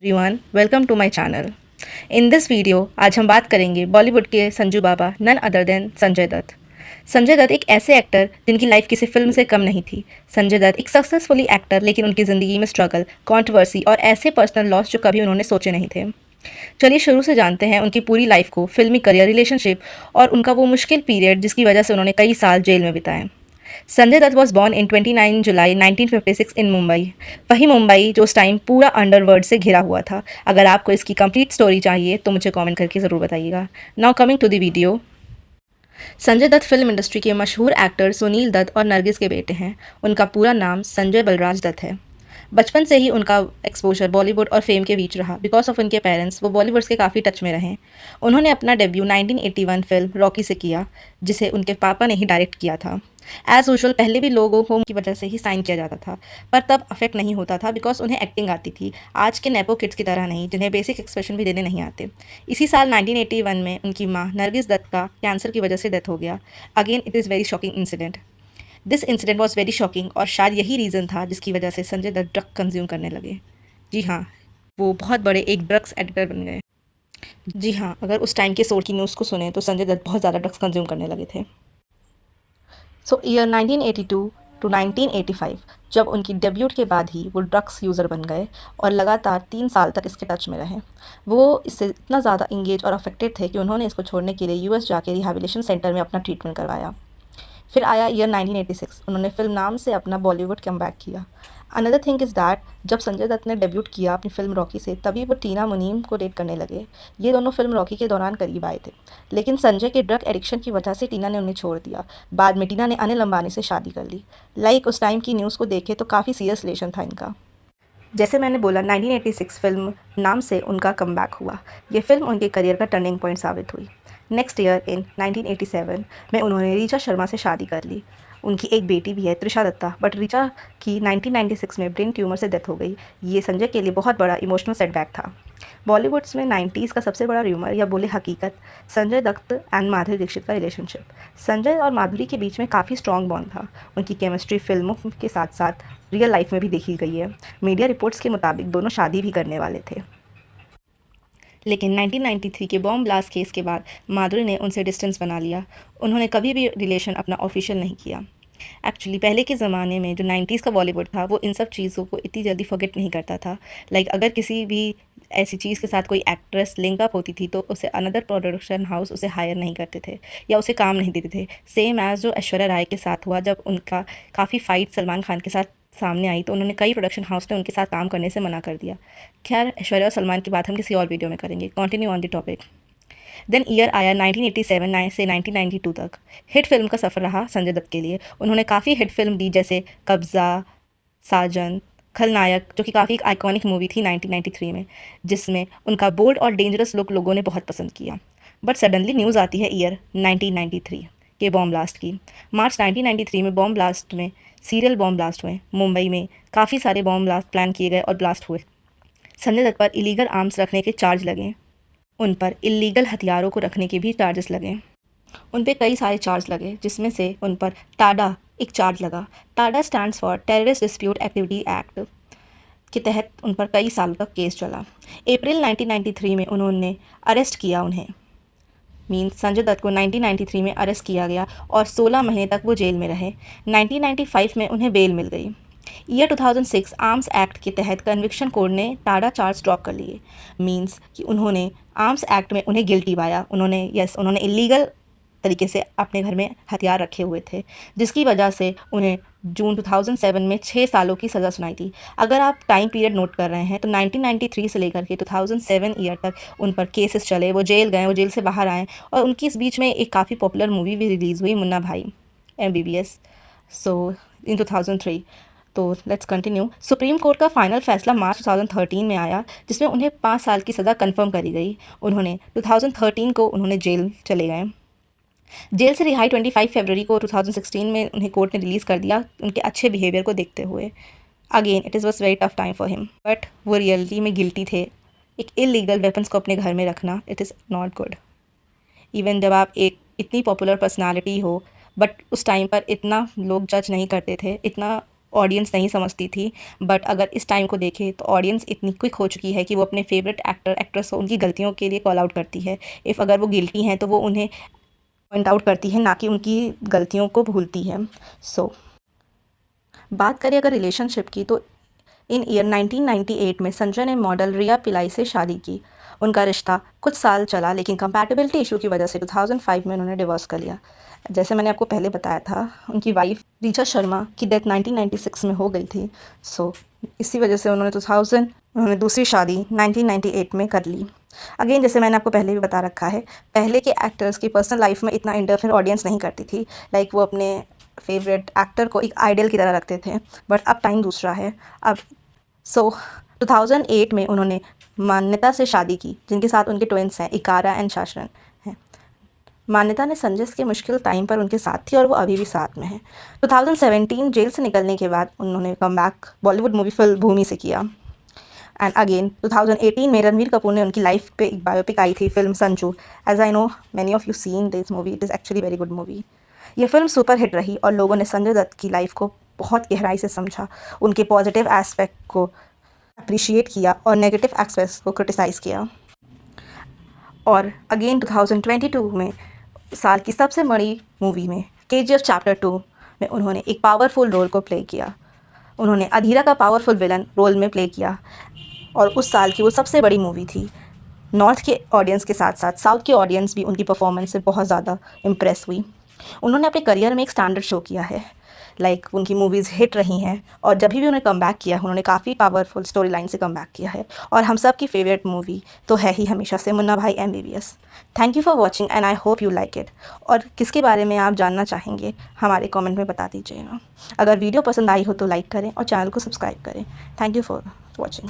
Everyone welcome to my channel. In this video आज हम बात करेंगे बॉलीवुड के Sanju Baba none other than Sanjay Dutt. Sanjay Dutt एक ऐसे एक्टर जिनकी लाइफ किसी फिल्म से कम नहीं थी। संजय दत्त एक सक्सेसफुली एक्टर, लेकिन उनकी ज़िंदगी में स्ट्रगल, कंट्रोवर्सी और ऐसे पर्सनल लॉस जो कभी उन्होंने सोचे नहीं थे। चलिए शुरू से जानते हैं उनकी पूरी लाइफ को, फिल्मी करियर, रिलेशनशिप और उनका वो मुश्किल पीरियड जिसकी वजह से उन्होंने कई साल जेल में बिताए। Sanjay Dutt was born in 29 July 1956 in Mumbai. वही मुंबई जो उस टाइम पूरा अंडरवर्ल्ड से घिरा हुआ था। अगर आपको इसकी कंप्लीट स्टोरी चाहिए तो मुझे कमेंट करके ज़रूर बताइएगा। Now coming to the video. Sanjay Dutt film industry के मशहूर एक्टर सुनील दत्त और नरगिस के बेटे हैं। उनका पूरा नाम संजय बलराज दत्त है। बचपन से ही उनका एक्सपोजर बॉलीवुड और फेम के बीच रहा। बिकॉज ऑफ उनके पेरेंट्स वो बॉलीवुड के काफ़ी टच में रहे। उन्होंने अपना डेब्यू 1981 फिल्म रॉकी से किया, जिसे उनके पापा ने ही डायरेक्ट किया था। एज यूजुअल पहले भी लोगों को की वजह से ही साइन किया जाता था, पर तब अफेक्ट नहीं होता था बिकॉज उन्हें एक्टिंग आती थी। आज के नेपो किड्स की तरह नहीं, जिन्हें बेसिक एक्सप्रेशन भी देने नहीं आते। इसी साल 1981 में उनकी माँ नरगिस दत्त का कैंसर की वजह से डेथ हो गया। Again it is very shocking incident. This incident was very shocking और शायद यही रीज़न था जिसकी वजह से संजय दत्त ड्रग कंज्यूम करने लगे। जी हाँ, वो बहुत बड़े एक ड्रग्स एडिक्टर बन गए। जी हाँ, अगर उस टाइम के सोर्स की न्यूज़ को सुने तो संजय दत्त बहुत ज़्यादा ड्रग्स कंज्यूम करने लगे थे। सो ईयर 1982 टू 1985, जब उनकी डेब्यूट के बाद ही वो ड्रग्स यूज़र बन गए और लगातार 3 साल तक इसके टच में रहे। वो इससे इतना ज़्यादा इंगेज और अफेक्टेड थे कि उन्होंने इसको छोड़ने के लिए यूएस जाके रिहैबिलिटेशन सेंटर में अपना ट्रीटमेंट करवाया। फिर आया ईयर 1986, उन्होंने फिल्म नाम से अपना बॉलीवुड कमबैक किया। अनदर थिंग इज़ दैट जब संजय दत्त ने डेब्यूट किया अपनी फिल्म रॉकी से, तभी वो टीना मुनीम को डेट करने लगे। ये दोनों फिल्म रॉकी के दौरान करीब आए थे, लेकिन संजय के ड्रग एडिक्शन की वजह से टीना ने उन्हें छोड़ दिया। बाद में टीना ने अनिल अंबानी से शादी कर ली। उस टाइम की न्यूज़ को देखे तो काफ़ी सीरियस रिलेशन था इनका। जैसे मैंने बोला, 1986 फिल्म नाम से उनका कमबैक हुआ। ये फिल्म उनके करियर का टर्निंग पॉइंट साबित हुई। नेक्स्ट ईयर इन 1987 में उन्होंने ऋचा शर्मा से शादी कर ली। उनकी एक बेटी भी है, त्रिशा दत्ता, बट ऋचा की 1996 में ब्रेन ट्यूमर से डेथ हो गई। ये संजय के लिए बहुत बड़ा इमोशनल सेटबैक था। बॉलीवुड्स में 90s का सबसे बड़ा र्यूमर या बोले हकीकत, संजय दत्त एंड माधुरी दीक्षित का रिलेशनशिप। संजय और माधुरी के बीच में काफ़ी स्ट्रॉन्ग बॉन्ड था। उनकी केमिस्ट्री फिल्मों के साथ साथ रियल लाइफ में भी देखी गई है। मीडिया रिपोर्ट्स के मुताबिक दोनों शादी भी करने वाले थे, लेकिन 1993 के बॉम्ब ब्लास्ट केस के बाद माधुरी ने उनसे डिस्टेंस बना लिया। उन्होंने कभी भी रिलेशन अपना ऑफिशियल नहीं किया। एक्चुअली पहले के ज़माने में जो 90s का बॉलीवुड था वो इन सब चीज़ों को इतनी जल्दी फॉरगेट नहीं करता था। अगर किसी भी ऐसी चीज़ के साथ कोई एक्ट्रेस लिंक अप होती थी तो उसे अनदर प्रोडक्शन हाउस उसे हायर नहीं करते थे या उसे काम नहीं देते थे। सेम एज़ जो ऐश्वर्या राय के साथ हुआ, जब उनका काफ़ी फ़ाइट सलमान खान के साथ सामने आई तो उन्होंने कई प्रोडक्शन हाउस ने उनके साथ काम करने से मना कर दिया। खैर, ऐश्वर्या और सलमान की बात हम किसी और वीडियो में करेंगे। Continue on the topic. Then year आया 1987 से 1992 तक। हिट फिल्म का सफ़र रहा संजय दत्त के लिए। उन्होंने काफ़ी हिट फिल्म दी, जैसे कब्ज़ा, साजन, खलनायक, जो कि काफ़ी आइकॉनिक मूवी थी 1993 में, जिसमें उनका बोल्ड और डेंजरस लुक लोगों ने बहुत पसंद किया। बट सडनली न्यूज़ आती है ईयर 1993 के बॉम्ब ब्लास्ट की। मार्च 1993 में बॉम्ब ब्लास्ट में सीरियल बॉम्ब ब्लास्ट हुए। मुंबई में काफ़ी सारे बॉम्ब ब्लास्ट प्लान किए गए और ब्लास्ट हुए। संजय दत्त पर इलीगल आर्म्स रखने के चार्ज लगे। उन पर इलीगल हथियारों को रखने के भी चार्जेस लगे। उन पे कई सारे चार्ज लगे, जिसमें से उन पर टाडा एक चार्ज लगा। Tada stands for terrorist dispute activity act के तहत उन पर कई सालों तक केस चला। अप्रैल 1993 में उन्होंने अरेस्ट किया उन्हें। संजय दत्त को 1993 में अरेस्ट किया गया और 16 महीने तक वो जेल में रहे। 1995 में उन्हें बेल मिल गई। ईयर 2006 आर्म्स एक्ट के तहत कन्विक्शन कोर्ट ने टाडा चार्ज ड्रॉप कर लिए। कि उन्होंने आर्म्स एक्ट में उन्हें गिल्टी पाया। उन्होंने इलीगल तरीके से अपने घर में हथियार रखे हुए थे, जिसकी वजह से उन्हें जून 2007 में 6 सालों की सज़ा सुनाई थी। अगर आप टाइम पीरियड नोट कर रहे हैं तो 1993 से लेकर के 2007 ईयर तक उन पर केसेस चले। वो जेल गए, वो जेल से बाहर आए और उनकी इस बीच में एक काफ़ी पॉपुलर मूवी भी रिलीज़ हुई, मुन्ना भाई MBBS, सो इन 2003। तो लेट्स कंटिन्यू। सुप्रीम कोर्ट का फाइनल फैसला मार्च 2013 में आया, जिसमें उन्हें 5 साल की सज़ा कंफर्म करी गई। उन्होंने 2013 को उन्होंने जेल चले गए। जेल से रिहाई 25 फरवरी को 2016 में उन्हें कोर्ट ने रिलीज़ कर दिया, उनके अच्छे बिहेवियर को देखते हुए। Again it is was very tough time for him, but वो रियलिटी में गिल्टी थे। एक इलीगल वेपन्स को अपने घर में रखना, it is not good. Even जब आप एक इतनी पॉपुलर पर्सनालिटी हो, बट उस टाइम पर इतना लोग जज नहीं करते थे, इतना ऑडियंस नहीं समझती थी, बट अगर इस टाइम को देखें तो ऑडियंस इतनी क्विक हो चुकी है कि वो अपने फेवरेट एक्टर एक्ट्रेस को उनकी गलतियों के लिए कॉल आउट करती है। इफ़ अगर वो गिल्टी हैं तो वो उन्हें पॉइंट आउट करती है, ना कि उनकी गलतियों को भूलती है। सो बात करें अगर रिलेशनशिप की, तो इन ईयर 1998 में संजय ने मॉडल रिया पिलाई से शादी की। उनका रिश्ता कुछ साल चला, लेकिन कंपैटिबिलिटी इशू की वजह से 2005 में उन्होंने डिवोर्स कर लिया। जैसे मैंने आपको पहले बताया था, उनकी वाइफ रीचा शर्मा की डेथ 1996 में हो गई थी। सो इसी वजह से उन्होंने दूसरी शादी 1998 में कर ली। अगेन, जैसे मैंने आपको पहले भी बता रखा है, पहले के एक्टर्स की पर्सनल लाइफ में इतना इंटरफेयर ऑडियंस नहीं करती थी। लाइक वो अपने फेवरेट एक्टर को एक आइडल की तरह रखते थे, बट अब टाइम दूसरा है। अब 2008 में उन्होंने मान्यता से शादी की, जिनके साथ उनके ट्विंस हैं, इकारा एंड शाशरन हैं। मान्यता ने संजय के मुश्किल टाइम पर उनके साथ थी और वो अभी भी साथ में है। 2017 जेल से निकलने के बाद उन्होंने come back Bollywood movie film Bhoomi से किया। एंड अगेन 2018 में रणवीर कपूर ने उनकी लाइफ पे एक बायोपिक आई थी, film Sanju. As I know many of you seen this movie, it is actually very good movie. ये फिल्म सुपर हिट रही और लोगों ने संजय दत्त की लाइफ को बहुत गहराई से समझा, उनके पॉजिटिव एस्पेक्ट को अप्रिशिएट किया और नेगेटिव एस्पेक्ट्स को क्रिटिसाइज़ किया। और अगेन 2022 में साल की सबसे बड़ी मूवी में KGF चैप्टर 2 में उन्होंने एक पावरफुल रोल को प्ले किया। उन्होंने अधीरा का पावरफुल विलन रोल में प्ले किया और उस साल की वो सबसे बड़ी मूवी थी। नॉर्थ के ऑडियंस के साथ साथ साउथ की ऑडियंस भी उनकी परफॉर्मेंस से बहुत ज़्यादा इम्प्रेस हुई। उन्होंने अपने करियर में एक स्टैंडर्ड शो किया है। लाइक उनकी मूवीज़ हिट रही हैं और जब भी उन्होंने कम बैक किया, उन्होंने काफ़ी पावरफुल स्टोरी लाइन से कम बैक किया है। और हम सब की फेवरेट मूवी तो है ही हमेशा से मुन्ना भाई MBBS। Thank you for watching and I hope you like it. और किसके बारे में आप जानना चाहेंगे हमारे कमेंट में बता दीजिएगा। अगर वीडियो पसंद आई हो तो लाइक करें और चैनल को सब्सक्राइब करें। Thank you for watching.